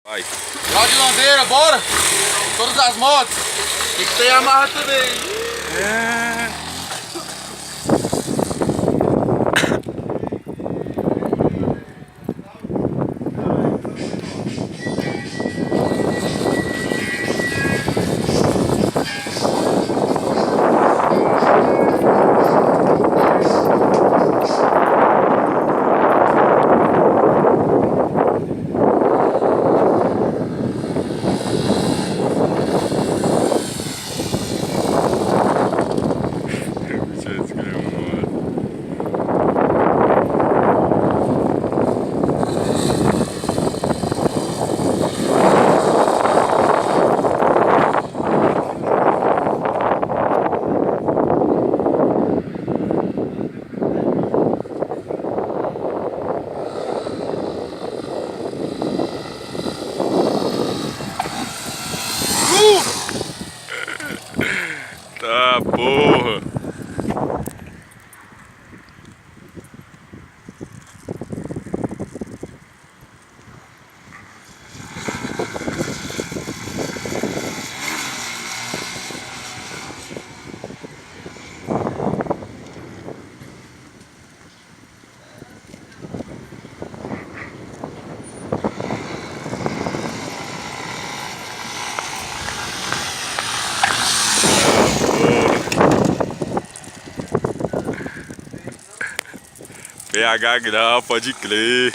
Vai. Lá de Landeira, bora! Todas as motos! Tem que ter amarra também. Tá, porra. PH grau, pode crer.